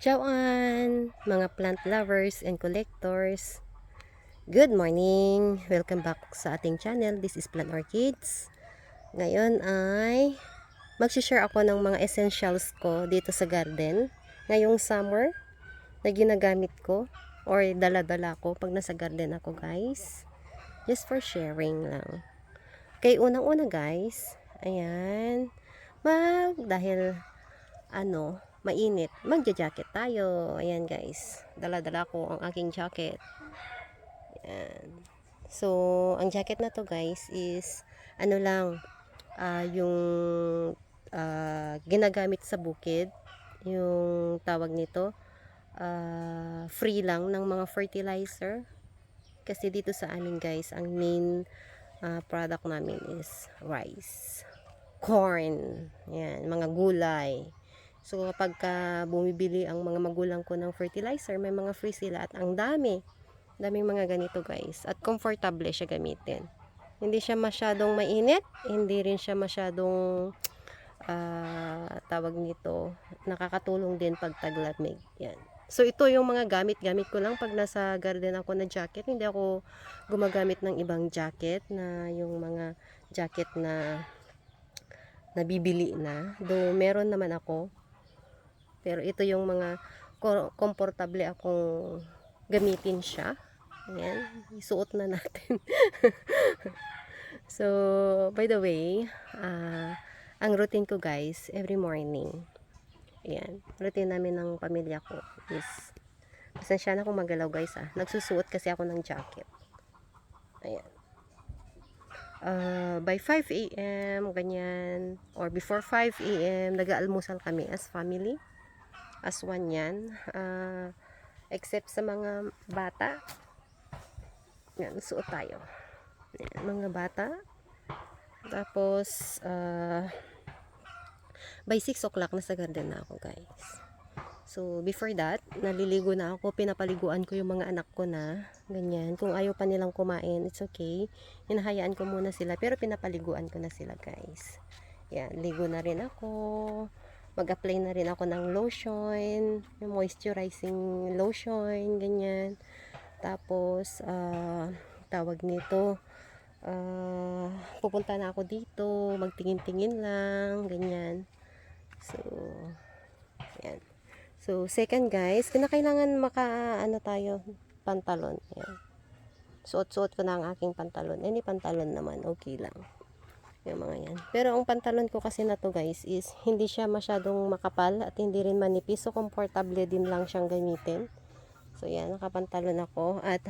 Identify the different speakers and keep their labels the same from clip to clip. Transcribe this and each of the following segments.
Speaker 1: Ciao mga plant lovers and collectors. Good morning! Welcome back sa ating channel. This is Plant Orchids. Ngayon ay mag-share ako ng mga essentials ko dito sa garden. Ngayong summer na ginagamit ko or dala-dala ko pag nasa garden ako, guys. Just for sharing lang. Okay, unang-una guys, ayan. Dahil mainit, magja-jacket tayo. Ayan guys, dala-dala ko ang aking jacket. Ayan. So, ang jacket na to guys is yung ginagamit sa bukid, yung tawag nito, free lang ng mga fertilizer. Kasi dito sa amin guys, ang main product namin is rice, corn, yan, mga gulay. So kapag bumibili ang mga magulang ko ng fertilizer, may mga free sila at ang daming mga ganito guys, at comfortable siya gamitin. Hindi siya masyadong mainit, hindi rin siya masyadong tawag nito, nakakatulong din pag taglamig. Yan. So ito yung mga gamit ko lang pag nasa garden ako na jacket. Hindi ako gumagamit ng ibang jacket na yung mga jacket na nabibili na. Though meron naman ako. Pero ito yung mga komportable akong gamitin siya. Ayan, isuot na natin. So, by the way, ang routine ko guys, every morning. Ayan, routine namin ng pamilya ko is, pasensya na kung magalaw guys nagsusuot kasi ako ng jacket. Ayan. By 5 a.m. ganyan, or before 5 a.m. nag-aalmusal kami as family. As one yan, except sa mga bata. Yan, suot tayo. Yan, mga bata. Tapos by 6 o'clock nasa garden na ako guys. So before that, naliligo na ako, pinapaliguan ko yung mga anak ko na ganyan. Kung ayaw pa nilang kumain, it's okay, hinahayaan ko muna sila, pero pinapaliguan ko na sila guys. Yan, ligo na rin ako, mag-apply na rin ako ng lotion, yung moisturizing lotion, ganyan. Tapos tawag nito, pupunta na ako dito, magtingin-tingin lang, ganyan. So yan. So second guys, kinakailangan tayo, pantalon. Yan. Suot-suot ko na ang aking pantalon. Any pantalon naman, okay lang. Yung mga yan. Pero ang pantalon ko kasi na to guys is hindi siya masyadong makapal at hindi rin manipis. So comfortable din lang siyang gamitin. So yan, nakapantalon ako. At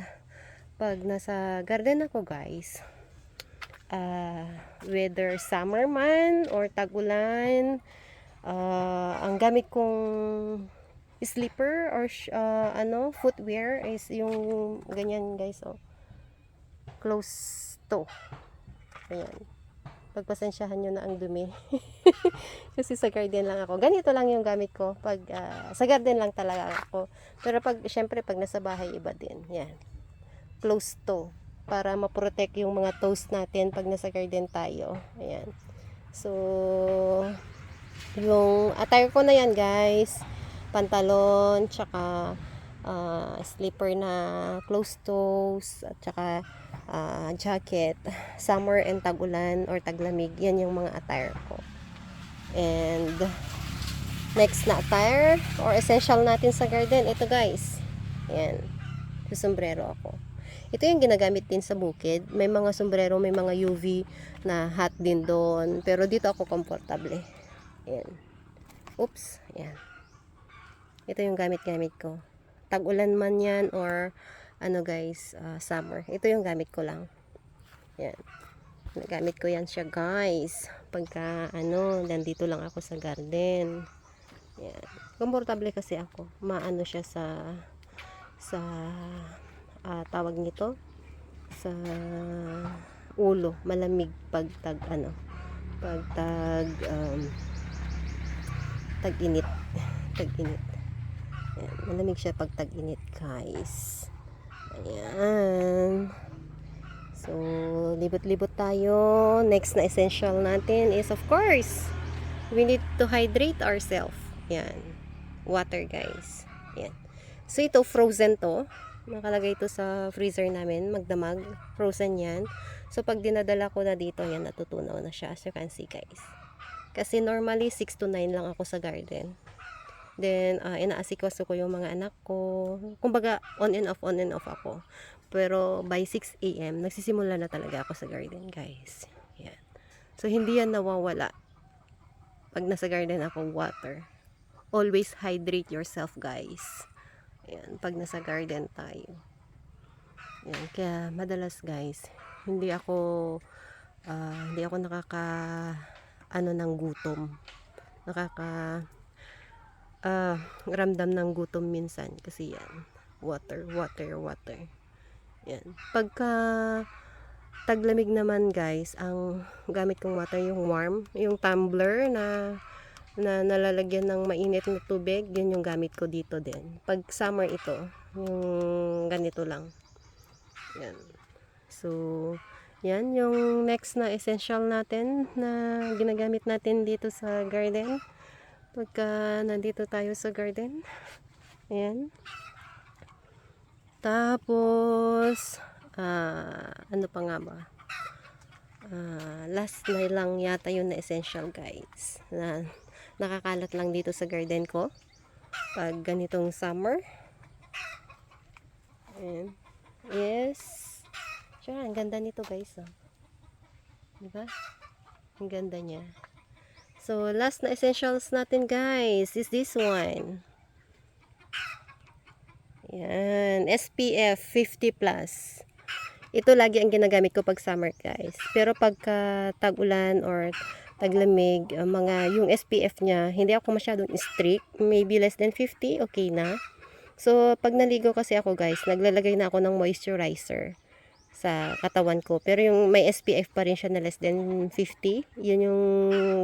Speaker 1: pag nasa garden ako guys, whether summer man or tag-ulan, ang gamit kong slipper or footwear is yung ganyan guys, close toe. Ayan. Pagpasensyahan nyo na ang dumi. Kasi sa garden lang ako. Ganito lang yung gamit ko. Pag sa garden lang talaga ako. Pero syempre pag nasa bahay, iba din. Yan. Close toe. Para ma-protect yung mga toes natin pag nasa garden tayo. Ayan. So, yung attire ko na yan guys. Pantalon, tsaka slipper na closed toes, at tsaka jacket, summer and tag-ulan or taglamig, yan yung mga attire ko. And next na attire or essential natin sa garden, ito guys, yan, sombrero ako. Ito yung ginagamit din sa bukid. May mga sombrero, may mga UV na hat din doon, pero dito ako komportable. Yan, oops, yan, ito yung gamit ko. Tag-ulan man yan or guys, summer. Ito yung gamit ko lang. Yan. Nagamit ko yan siya guys. Pagka nandito lang ako sa garden. Yan. Komportable kasi ako. Maano siya sa tawag nito, sa ulo. Malamig pag tag-init. Tag-init. Yan. Malamig siya pag tag-init guys. Ayan. So, libot-libot tayo. Next na essential natin is, of course, we need to hydrate ourselves. Yan. water guys. Yan. So ito frozen to. Nakalagay ito sa freezer namin, magdamag, frozen yan. So pag dinadala ko na dito, yan natutunaw na siya as you can see guys. Kasi normally 6 to 9 lang ako sa garden. Then inaasikaso ko yung mga anak ko. Kumbaga on and off ako. Pero by 6 AM nagsisimula na talaga ako sa garden guys. Yan. So hindi yan nawawala. Pag nasa garden ako, water. Always hydrate yourself guys. Ayan, pag nasa garden tayo. Ayan, kaya madalas guys, hindi ako nakaka ng gutom. Ramdam ng gutom minsan kasi yan. Water. Yan. Pagka taglamig naman guys, ang gamit kong water yung warm, yung tumbler na nalalagyan ng mainit na tubig, yun yung gamit ko dito din. Pag summer ito, yung ganito lang. Yan. So, yan yung next na essential natin na ginagamit natin dito sa garden. Pagka nandito tayo sa garden. Ayan. Tapos, ano pa nga ba? Last na lang yata yun na essential guys. Na nakakalat lang dito sa garden ko. Pag ganitong summer. Ayan. Yes. Sure, ang ganda nito guys. Oh. Diba? Ang ganda niya. So, last na essentials natin guys is this one. Yan. SPF 50+. Ito lagi ang ginagamit ko pag summer guys. Pero pagka tag-ulan or taglamig, yung SPF niya, hindi ako masyadong strict. Maybe less than 50, okay na. So, pag naligo kasi ako guys, naglalagay na ako ng moisturizer sa katawan ko. Pero yung may SPF pa rin siya na less than 50. Yun yung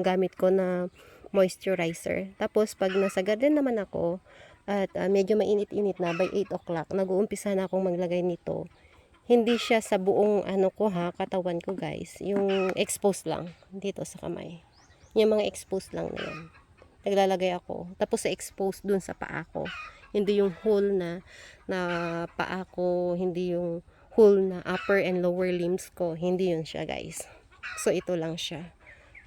Speaker 1: gamit ko na moisturizer. Tapos pag nasa garden naman ako at medyo mainit-init na by 8 o'clock, nag-uumpisa na akong maglagay nito. Hindi siya sa buong katawan ko guys. Yung exposed lang dito sa kamay. Yung mga exposed lang na yan. Naglalagay ako. Tapos sa exposed dun sa paa ko. Hindi yung whole na paa ko, hindi yung whole na upper and lower limbs ko. Hindi yun siya guys. So ito lang siya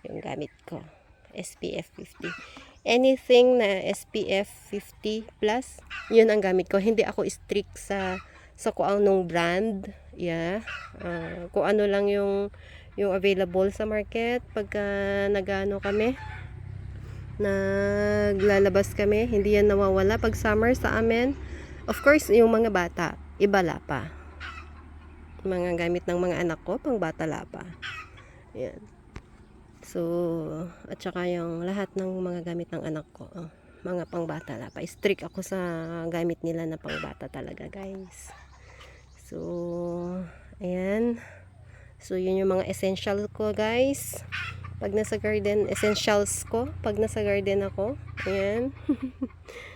Speaker 1: yung gamit ko. SPF 50. Anything na SPF 50+, yun ang gamit ko. Hindi ako strict sa kung anong brand. Yeah. Kung ano lang yung available sa market. Pagka naglalabas kami, hindi yan nawawala pag summer sa amin. Of course, yung mga bata, ibala pa. Mga gamit ng mga anak ko, pang batala pa. Yan. So, at saka yung lahat ng mga gamit ng anak ko, mga pang batala pa. Strict ako sa gamit nila na pang bata talaga, guys. So, ayan. So, yun yung mga essential ko, guys. Pag nasa garden, essentials ko. Pag nasa garden ako, ayan.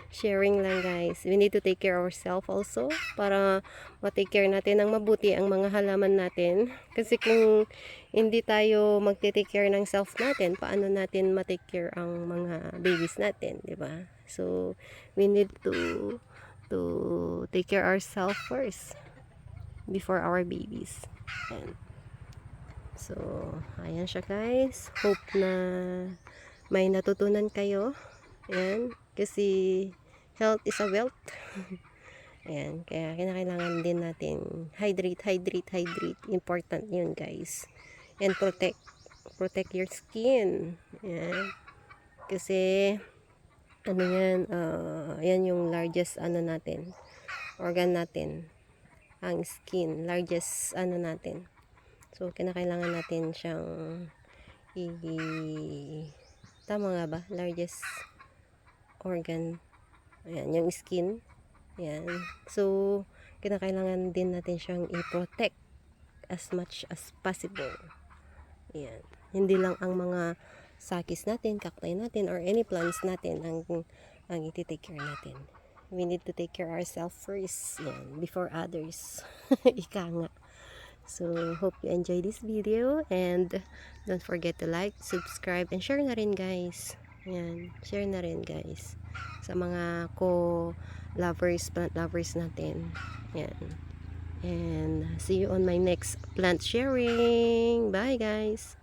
Speaker 1: Sharing lang guys. We need to take care of ourselves also para ma-take care natin ng mabuti ang mga halaman natin. Kasi kung hindi tayo mag-take care ng self natin, paano natin ma-take care ang mga babies natin, di ba? So, we need to take care ourselves first before our babies. Ayan. So, ayan siya guys. Hope na may natutunan kayo. Ayan. Kasi health is a wealth. Ayan, kaya kinakailangan din natin hydrate. Important yun guys. And protect your skin. Ayan. Kasi yan yung largest natin, organ natin, ang skin, largest natin. So kinakailangan natin siyang tama nga ba? Largest organ. Ayan, yung skin. Ayan. So, kinakailangan din natin siyang i-protect as much as possible. Ayan. Hindi lang ang mga sakis natin, kaktay natin, or any plants natin ang iti-take care natin. We need to take care ourselves first. Ayan, before others. Ika nga. So, hope you enjoy this video and don't forget to like, subscribe, and share na rin guys. Yan, share na rin guys sa mga lovers, plant lovers natin. Yan. And see you on my next plant sharing. Bye guys.